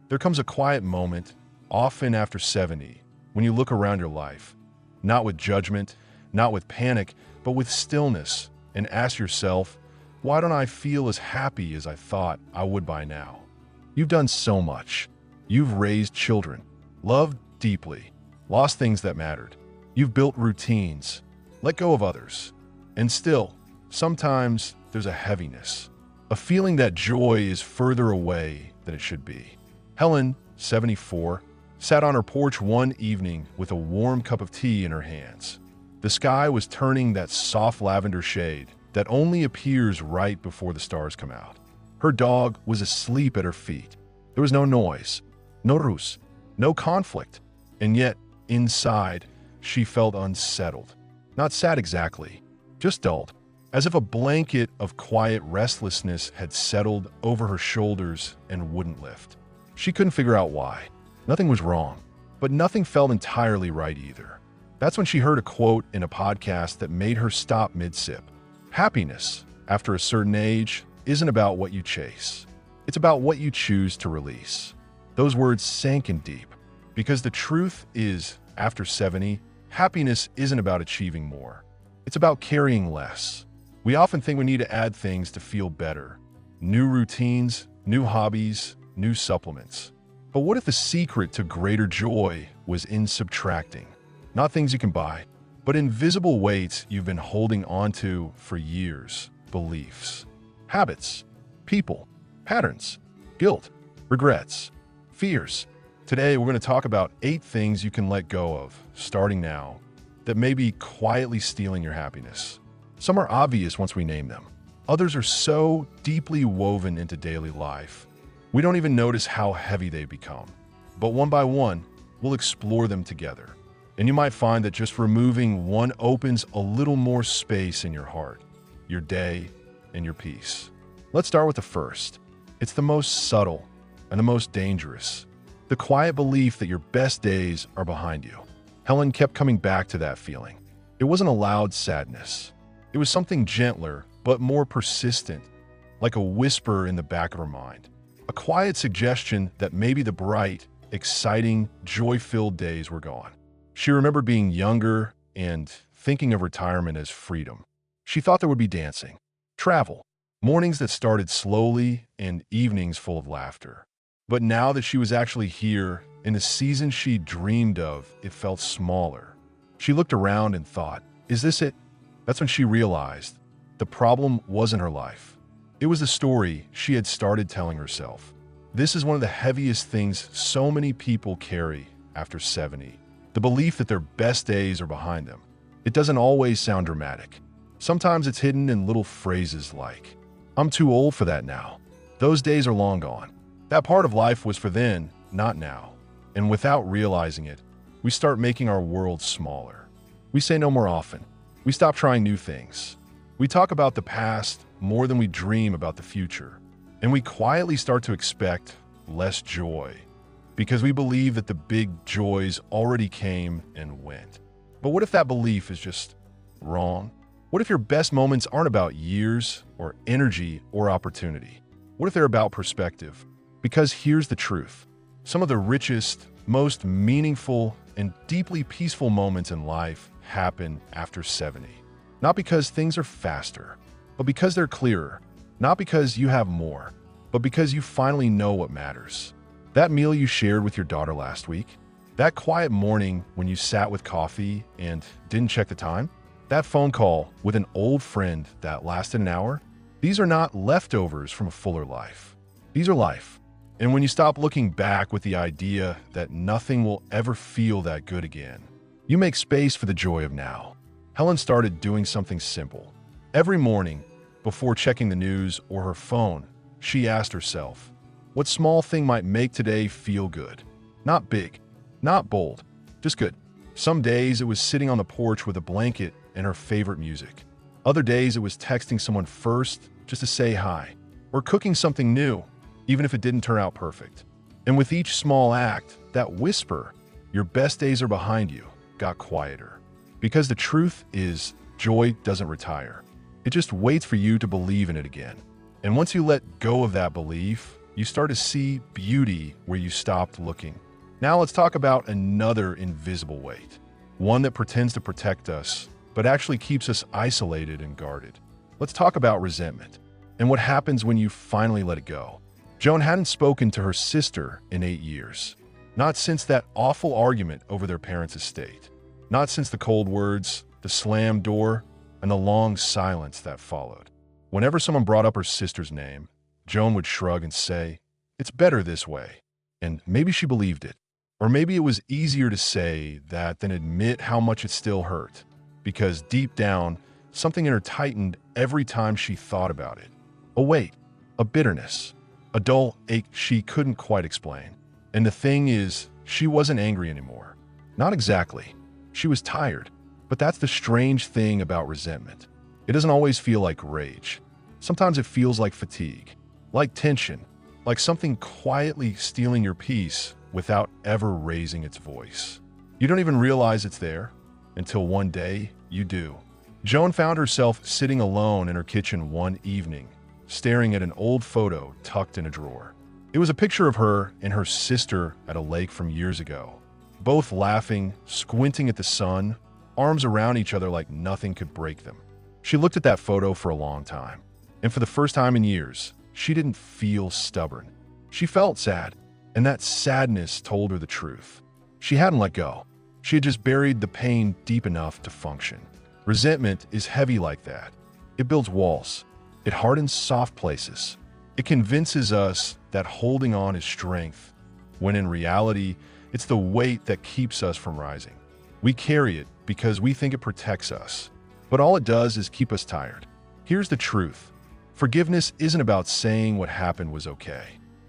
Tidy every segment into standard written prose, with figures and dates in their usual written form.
There comes a quiet moment, often after 70, when you look around your life, not with judgment, not with panic, but with stillness, and ask yourself, why don't I feel as happy as I thought I would by now? You've done so much. You've raised children, loved deeply, lost things that mattered. You've built routines, let go of others. And still, sometimes there's a heaviness, a feeling that joy is further away than it should be. Helen, 74, sat on her porch one evening with a warm cup of tea in her hands. The sky was turning that soft lavender shade that only appears right before the stars come out. Her dog was asleep at her feet. There was no noise, no ruse, no conflict. And yet, inside, she felt unsettled. Not sad exactly, just dulled, as if a blanket of quiet restlessness had settled over her shoulders and wouldn't lift. She couldn't figure out why. Nothing was wrong, but nothing felt entirely right either. That's when she heard a quote in a podcast that made her stop mid-sip. Happiness, after a certain age, isn't about what you chase. It's about what you choose to release. Those words sank in deep, because the truth is, after 70, happiness isn't about achieving more. It's about carrying less. We often think we need to add things to feel better. New routines, new hobbies, new supplements. But what if the secret to greater joy was in subtracting? Not things you can buy, but invisible weights you've been holding onto for years. Beliefs, habits, people, patterns, guilt, regrets, fears. Today, we're going to talk about 8 things you can let go of, starting now, that may be quietly stealing your happiness. Some are obvious once we name them. Others are so deeply woven into daily life, we don't even notice how heavy they become. But one by one, we'll explore them together. And you might find that just removing one opens a little more space in your heart, your day, and your peace. Let's start with the first. It's the most subtle and the most dangerous. The quiet belief that your best days are behind you. Helen kept coming back to that feeling. It wasn't a loud sadness. It was something gentler, but more persistent, like a whisper in the back of her mind. A quiet suggestion that maybe the bright, exciting, joy-filled days were gone. She remembered being younger and thinking of retirement as freedom. She thought there would be dancing, travel, mornings that started slowly and evenings full of laughter. But now that she was actually here, in the season she dreamed of, it felt smaller. She looked around and thought, is this it? That's when she realized the problem wasn't her life. It was the story she had started telling herself. This is one of the heaviest things so many people carry after 70. The belief that their best days are behind them. It doesn't always sound dramatic. Sometimes it's hidden in little phrases like, I'm too old for that now. Those days are long gone. That part of life was for then, not now. And without realizing it, we start making our world smaller. We say no more often. We stop trying new things. We talk about the past more than we dream about the future. And we quietly start to expect less joy because we believe that the big joys already came and went. But what if that belief is just wrong? What if your best moments aren't about years or energy or opportunity? What if they're about perspective? Because here's the truth. Some of the richest, most meaningful, and deeply peaceful moments in life happen after 70. Not because things are faster, but because they're clearer. Not because you have more, but because you finally know what matters. That meal you shared with your daughter last week, that quiet morning when you sat with coffee and didn't check the time, that phone call with an old friend that lasted an hour, these are not leftovers from a fuller life. These are life. And when you stop looking back with the idea that nothing will ever feel that good again, you make space for the joy of now. Helen started doing something simple. Every morning, before checking the news or her phone, she asked herself, what small thing might make today feel good? Not big, not bold, just good. Some days it was sitting on the porch with a blanket and her favorite music. Other days it was texting someone first just to say hi, or cooking something new, even if it didn't turn out perfect. And with each small act, that whisper, your best days are behind you, got quieter. Because the truth is, joy doesn't retire. It just waits for you to believe in it again. And once you let go of that belief, You start to see beauty where you stopped looking. Now let's talk about another invisible weight. One that pretends to protect us, but actually keeps us isolated and guarded. Let's talk about resentment and what happens when you finally let it go. Joan hadn't spoken to her sister in 8 years. Not since that awful argument over their parents' estate. Not since the cold words, the slammed door, and the long silence that followed. Whenever someone brought up her sister's name, Joan would shrug and say, "It's better this way." And maybe she believed it. Or maybe it was easier to say that than admit how much it still hurt. Because deep down, something in her tightened every time she thought about it. A weight, a bitterness, a dull ache she couldn't quite explain. And the thing is, she wasn't angry anymore. Not exactly. She was tired. But that's the strange thing about resentment. It doesn't always feel like rage. Sometimes it feels like fatigue, like tension, like something quietly stealing your peace without ever raising its voice. You don't even realize it's there until one day you do. Joan found herself sitting alone in her kitchen one evening, staring at an old photo tucked in a drawer. It was a picture of her and her sister at a lake from years ago, both laughing, squinting at the sun, arms around each other like nothing could break them. She looked at that photo for a long time, and for the first time in years, she didn't feel stubborn. She felt sad, and that sadness told her the truth. She hadn't let go. She had just buried the pain deep enough to function. Resentment is heavy like that. It builds walls. It hardens soft places. It convinces us that holding on is strength, when in reality, it's the weight that keeps us from rising. We carry it because we think it protects us, but all it does is keep us tired. Here's the truth. Forgiveness isn't about saying what happened was okay.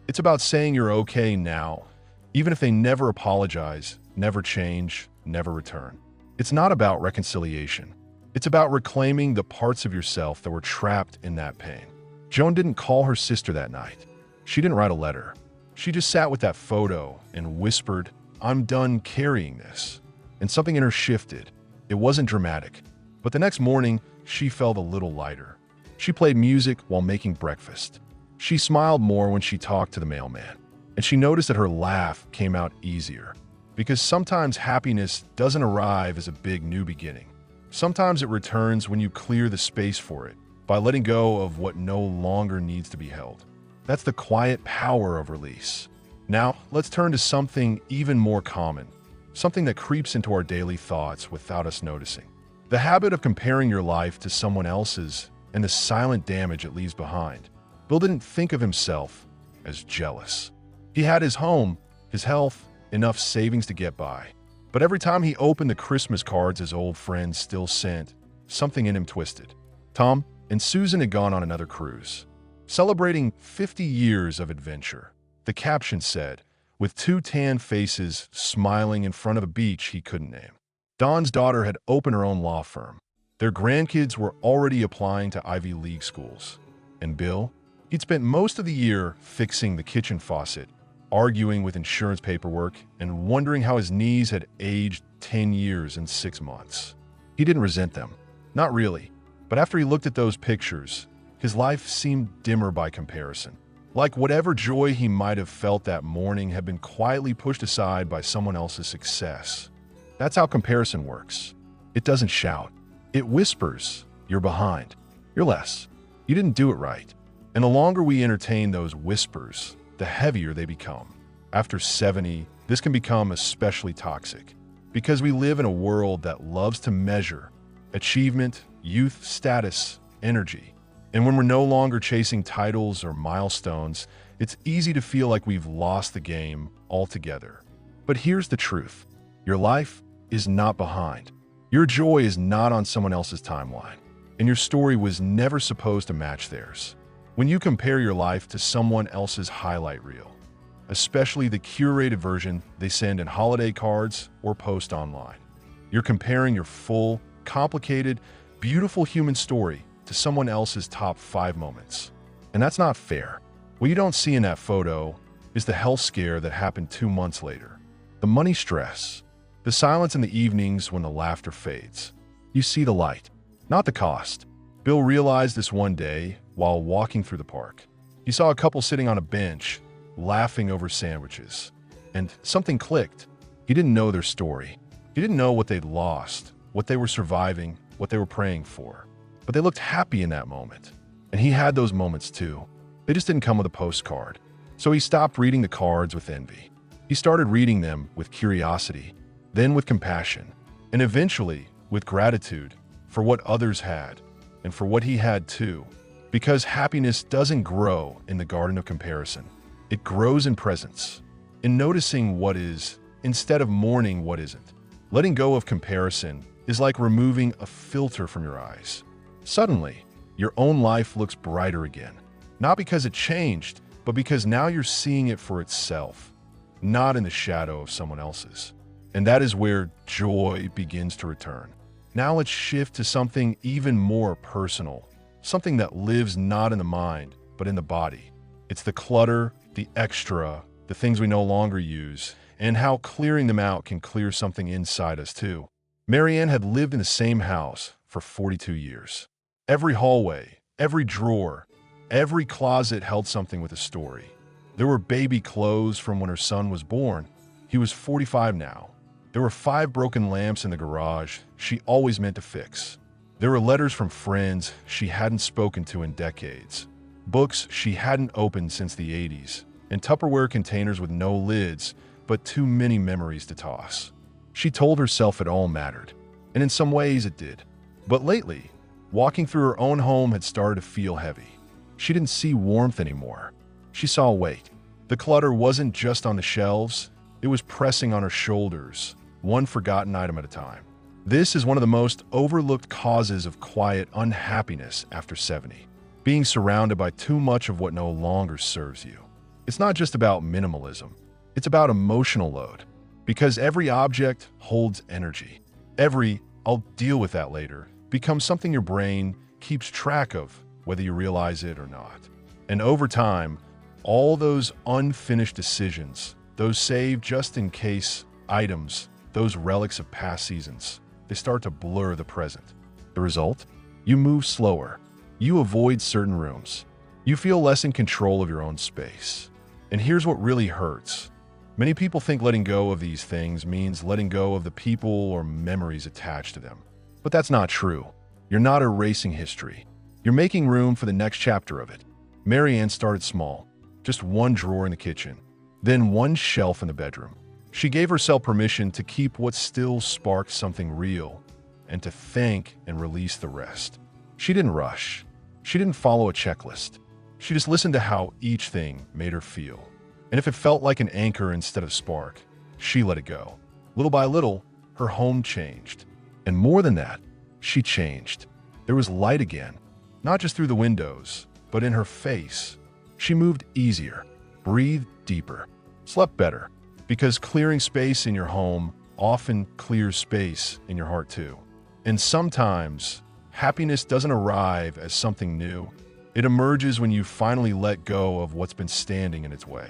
It's about saying you're okay now, even if they never apologize, never change, never return. It's not about reconciliation. It's about reclaiming the parts of yourself that were trapped in that pain. Joan didn't call her sister that night. She didn't write a letter. She just sat with that photo and whispered, "I'm done carrying this." And something in her shifted. It wasn't dramatic, but the next morning, she felt a little lighter. She played music while making breakfast. She smiled more when she talked to the mailman, and she noticed that her laugh came out easier. Because sometimes happiness doesn't arrive as a big new beginning. Sometimes it returns when you clear the space for it, by letting go of what no longer needs to be held. That's the quiet power of release. Now, let's turn to something even more common. Something that creeps into our daily thoughts without us noticing. The habit of comparing your life to someone else's and the silent damage it leaves behind. Bill didn't think of himself as jealous. He had his home, his health, enough savings to get by. But every time he opened the Christmas cards his old friends still sent, something in him twisted. Tom and Susan had gone on another cruise, celebrating 50 years of adventure. The caption said, with two tan faces smiling in front of a beach he couldn't name. Don's daughter had opened her own law firm. Their grandkids were already applying to Ivy League schools. And Bill? He'd spent most of the year fixing the kitchen faucet, arguing with insurance paperwork, and wondering how his knees had aged 10 years in 6 months. He didn't resent them. Not really. But after he looked at those pictures, his life seemed dimmer by comparison. Like whatever joy he might have felt that morning had been quietly pushed aside by someone else's success. That's how comparison works. It doesn't shout. It whispers, "You're behind. You're less. You didn't do it right." And the longer we entertain those whispers, the heavier they become. After 70, this can become especially toxic because we live in a world that loves to measure achievement, youth, status, energy. And when we're no longer chasing titles or milestones, it's easy to feel like we've lost the game altogether. But here's the truth. Your life is not behind. Your joy is not on someone else's timeline, and your story was never supposed to match theirs. When you compare your life to someone else's highlight reel, especially the curated version they send in holiday cards or post online, you're comparing your full, complicated, beautiful human story to someone else's top 5 moments. And that's not fair. What you don't see in that photo is the health scare that happened 2 months later, the money stress, the silence in the evenings when the laughter fades. You see the light, not the cost. Bill realized this one day while walking through the park. He saw a couple sitting on a bench, laughing over sandwiches. And something clicked. He didn't know their story. He didn't know what they'd lost, what they were surviving, what they were praying for. But they looked happy in that moment. And he had those moments too. They just didn't come with a postcard. So he stopped reading the cards with envy. He started reading them with curiosity, then with compassion, and eventually with gratitude for what others had and for what he had too. Because happiness doesn't grow in the garden of comparison. It grows in presence, in noticing what is instead of mourning what isn't. Letting go of comparison is like removing a filter from your eyes. Suddenly, your own life looks brighter again. Not because it changed, but because now you're seeing it for itself, not in the shadow of someone else's. And that is where joy begins to return. Now let's shift to something even more personal, something that lives not in the mind, but in the body. It's the clutter, the extra, the things we no longer use, and how clearing them out can clear something inside us too. Marianne had lived in the same house for 42 years. Every hallway, every drawer, every closet held something with a story. There were baby clothes from when her son was born. He was 45 now. There were 5 broken lamps in the garage she always meant to fix. There were letters from friends she hadn't spoken to in decades, books she hadn't opened since the 80s, and Tupperware containers with no lids, but too many memories to toss. She told herself it all mattered, and in some ways it did. But lately, walking through her own home had started to feel heavy. She didn't see warmth anymore. She saw weight. The clutter wasn't just on the shelves, it was pressing on her shoulders, one forgotten item at a time. This is one of the most overlooked causes of quiet unhappiness after 70, being surrounded by too much of what no longer serves you. It's not just about minimalism, it's about emotional load, because every object holds energy. Every "I'll deal with that later" becomes something your brain keeps track of, whether you realize it or not. And over time, all those unfinished decisions, those saved just in case items, those relics of past seasons, they start to blur the present. The result? You move slower. You avoid certain rooms. You feel less in control of your own space. And here's what really hurts. Many people think letting go of these things means letting go of the people or memories attached to them. But that's not true. You're not erasing history. You're making room for the next chapter of it. Marianne started small, just one drawer in the kitchen, then one shelf in the bedroom. She gave herself permission to keep what still sparked something real, and to thank and release the rest. She didn't rush. She didn't follow a checklist. She just listened to how each thing made her feel. And if it felt like an anchor instead of spark, she let it go. Little by little, her home changed. And more than that, she changed. There was light again, not just through the windows, but in her face. She moved easier, breathed deeper, slept better, because clearing space in your home often clears space in your heart too. And sometimes, happiness doesn't arrive as something new. It emerges when you finally let go of what's been standing in its way.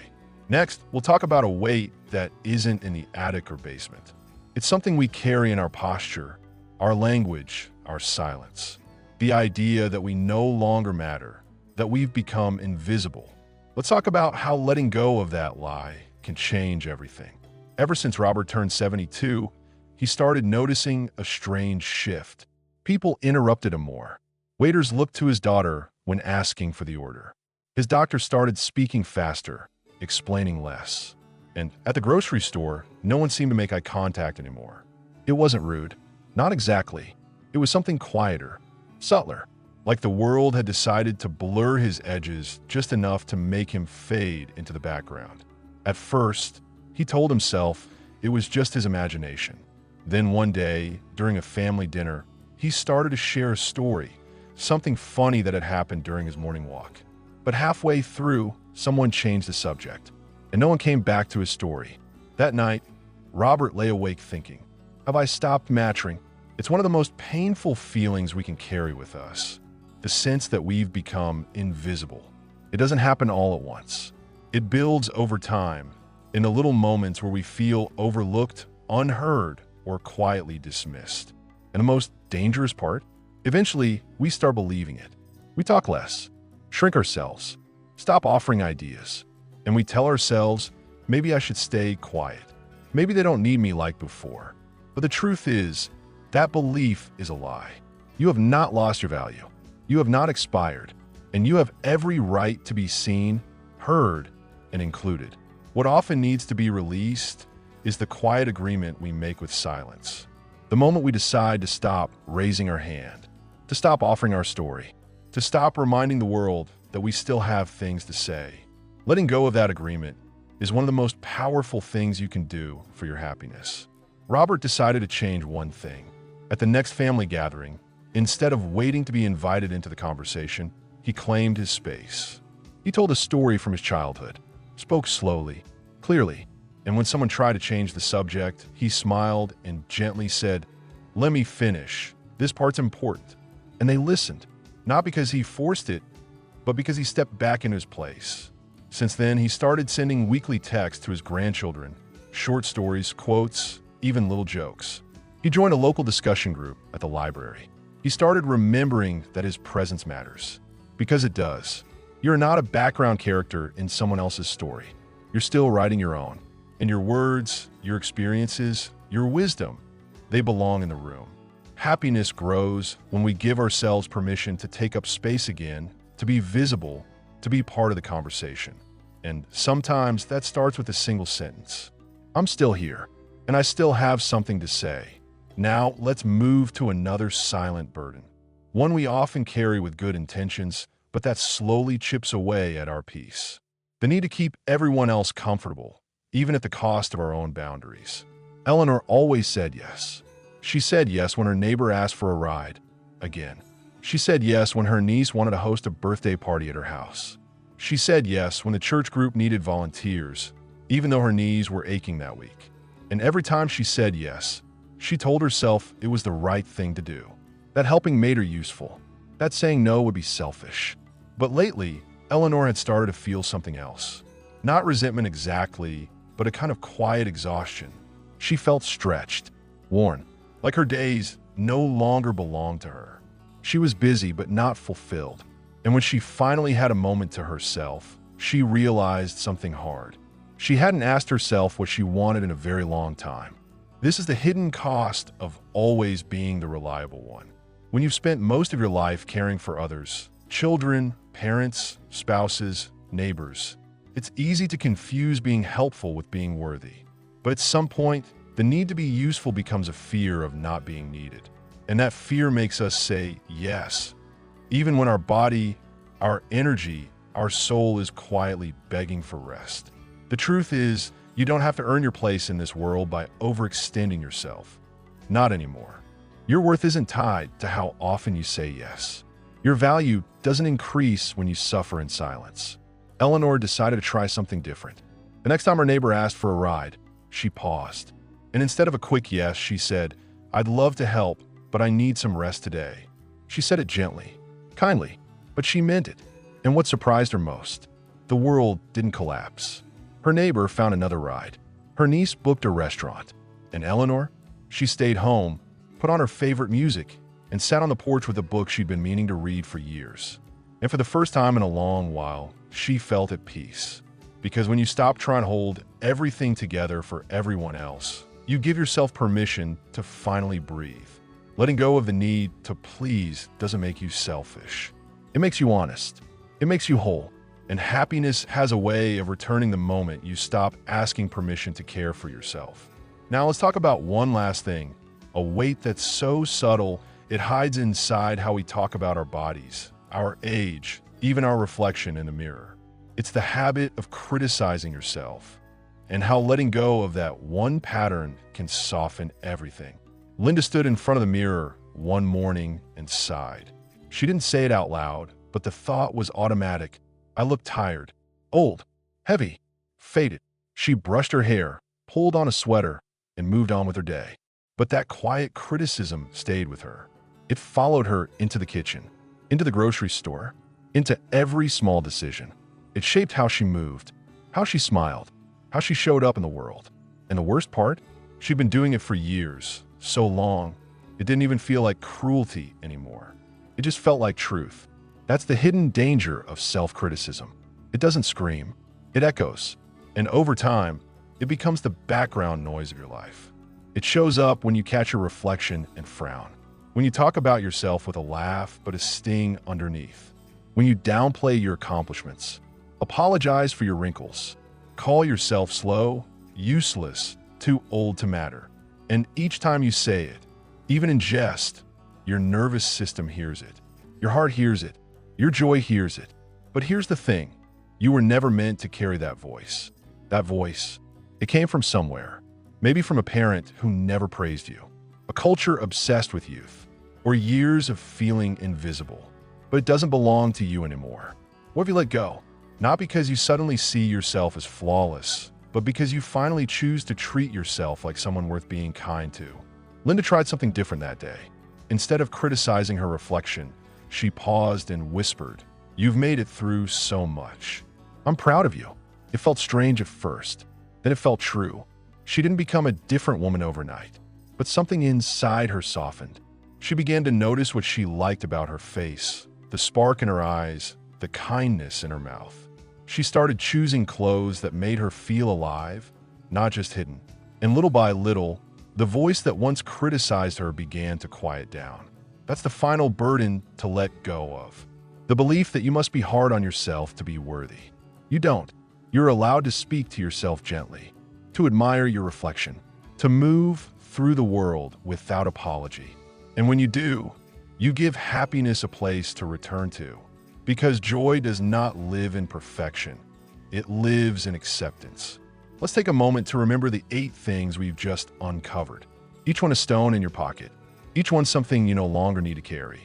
Next, we'll talk about a weight that isn't in the attic or basement. It's something we carry in our posture, our language, our silence. The idea that we no longer matter, that we've become invisible. Let's talk about how letting go of that lie can change everything. Ever since Robert turned 72, he started noticing a strange shift. People interrupted him more. Waiters looked to his daughter when asking for the order. His doctor started speaking faster, explaining less. And at the grocery store, no one seemed to make eye contact anymore. It wasn't rude. Not exactly. It was something quieter, subtler, like the world had decided to blur his edges just enough to make him fade into the background. At first, he told himself it was just his imagination. Then one day, during a family dinner, he started to share a story, something funny that had happened during his morning walk. But halfway through, someone changed the subject, and no one came back to his story. That night, Robert lay awake thinking, have I stopped mattering? It's one of the most painful feelings we can carry with us, the sense that we've become invisible. It doesn't happen all at once. It builds over time, in the little moments where we feel overlooked, unheard, or quietly dismissed. And the most dangerous part? Eventually, we start believing it. We talk less, shrink ourselves, stop offering ideas. And we tell ourselves, maybe I should stay quiet. Maybe they don't need me like before. But the truth is, that belief is a lie. You have not lost your value. You have not expired. And you have every right to be seen, heard, and included. What often needs to be released is the quiet agreement we make with silence. The moment we decide to stop raising our hand, to stop offering our story, to stop reminding the world that we still have things to say. Letting go of that agreement is one of the most powerful things you can do for your happiness. Robert decided to change one thing. At the next family gathering, instead of waiting to be invited into the conversation, he claimed his space. He told a story from his childhood, spoke slowly, clearly, and when someone tried to change the subject, he smiled and gently said, "Let me finish. This part's important." And they listened, not because he forced it, but because he stepped back into his place. Since then, he started sending weekly texts to his grandchildren, short stories, quotes, even little jokes. He joined a local discussion group at the library. He started remembering that his presence matters. Because it does. You're not a background character in someone else's story. You're still writing your own. And your words, your experiences, your wisdom, they belong in the room. Happiness grows when we give ourselves permission to take up space again, to be visible, to be part of the conversation. And sometimes that starts with a single sentence. I'm still here, and I still have something to say. Now let's move to another silent burden. One we often carry with good intentions, but that slowly chips away at our peace. The need to keep everyone else comfortable, even at the cost of our own boundaries. Eleanor always said yes. She said yes when her neighbor asked for a ride. Again. She said yes when her niece wanted to host a birthday party at her house. She said yes when the church group needed volunteers, even though her knees were aching that week. And every time she said yes, she told herself it was the right thing to do. That helping made her useful. That saying no would be selfish. But lately, Eleanor had started to feel something else. Not resentment exactly, but a kind of quiet exhaustion. She felt stretched, worn, like her days no longer belonged to her. She was busy but not fulfilled. And when she finally had a moment to herself, she realized something hard. She hadn't asked herself what she wanted in a very long time. This is the hidden cost of always being the reliable one. When you've spent most of your life caring for others, children, parents, spouses, neighbors, it's easy to confuse being helpful with being worthy. But at some point, the need to be useful becomes a fear of not being needed. And that fear makes us say yes, even when our body, our energy, our soul is quietly begging for rest. The truth is, you don't have to earn your place in this world by overextending yourself. Not anymore. Your worth isn't tied to how often you say yes. Your value doesn't increase when you suffer in silence. Eleanor decided to try something different. The next time her neighbor asked for a ride, she paused. And instead of a quick yes, she said, "I'd love to help, but I need some rest today." She said it gently, kindly, but she meant it. And what surprised her most, the world didn't collapse. Her neighbor found another ride. Her niece booked a restaurant. And Eleanor, she stayed home, put on her favorite music, and sat on the porch with a book she'd been meaning to read for years. And for the first time in a long while, she felt at peace. Because when you stop trying to hold everything together for everyone else, you give yourself permission to finally breathe. Letting go of the need to please doesn't make you selfish. It makes you honest. It makes you whole. And happiness has a way of returning the moment you stop asking permission to care for yourself. Now let's talk about one last thing, a weight that's so subtle it hides inside how we talk about our bodies, our age, even our reflection in the mirror. It's the habit of criticizing yourself, and how letting go of that one pattern can soften everything. Linda stood in front of the mirror one morning and sighed. She didn't say it out loud, but the thought was automatic. I look tired, old, heavy, faded. She brushed her hair, pulled on a sweater, and moved on with her day. But that quiet criticism stayed with her. It followed her into the kitchen, into the grocery store, into every small decision. It shaped how she moved, how she smiled, how she showed up in the world. And the worst part? She'd been doing it for years, so long, it didn't even feel like cruelty anymore. It just felt like truth. That's the hidden danger of self-criticism. It doesn't scream, it echoes. And over time, it becomes the background noise of your life. It shows up when you catch your reflection and frown. When you talk about yourself with a laugh but a sting underneath. When you downplay your accomplishments. Apologize for your wrinkles. Call yourself slow, useless, too old to matter. And each time you say it, even in jest, your nervous system hears it. Your heart hears it. Your joy hears it. But here's the thing. You were never meant to carry that voice. That voice, it came from somewhere. Maybe from a parent who never praised you. A culture obsessed with youth. Or years of feeling invisible. But it doesn't belong to you anymore. What have you let go? Not because you suddenly see yourself as flawless, but because you finally choose to treat yourself like someone worth being kind to. Linda tried something different that day. Instead of criticizing her reflection, she paused and whispered, "You've made it through so much. I'm proud of you." It felt strange at first, then it felt true. She didn't become a different woman overnight, but something inside her softened. She began to notice what she liked about her face, the spark in her eyes, the kindness in her mouth. She started choosing clothes that made her feel alive, not just hidden. And little by little, the voice that once criticized her began to quiet down. That's the final burden to let go of. The belief that you must be hard on yourself to be worthy. You don't. You're allowed to speak to yourself gently, to admire your reflection, to move through the world without apology. And when you do, you give happiness a place to return to. Because joy does not live in perfection. It lives in acceptance. Let's take a moment to remember the 8 things we've just uncovered. Each one a stone in your pocket. Each one something you no longer need to carry.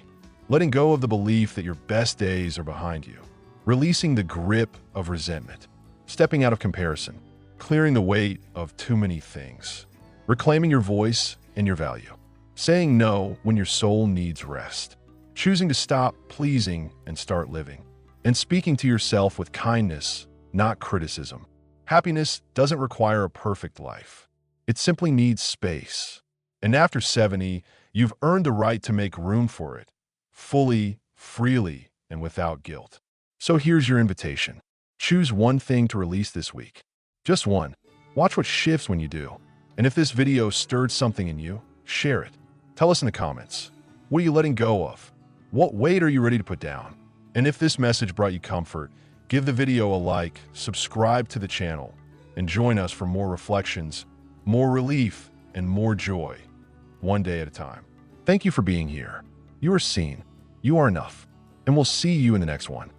Letting go of the belief that your best days are behind you. Releasing the grip of resentment. Stepping out of comparison. Clearing the weight of too many things. Reclaiming your voice and your value. Saying no when your soul needs rest. Choosing to stop pleasing and start living. And speaking to yourself with kindness, not criticism. Happiness doesn't require a perfect life. It simply needs space. And after 70, you've earned the right to make room for it. Fully, freely, and without guilt. So here's your invitation. Choose one thing to release this week. Just one. Watch what shifts when you do. And if this video stirred something in you, share it. Tell us in the comments. What are you letting go of? What weight are you ready to put down? And if this message brought you comfort, give the video a like, subscribe to the channel, and join us for more reflections, more relief, and more joy, one day at a time. Thank you for being here. You are seen. You are enough. And we'll see you in the next one.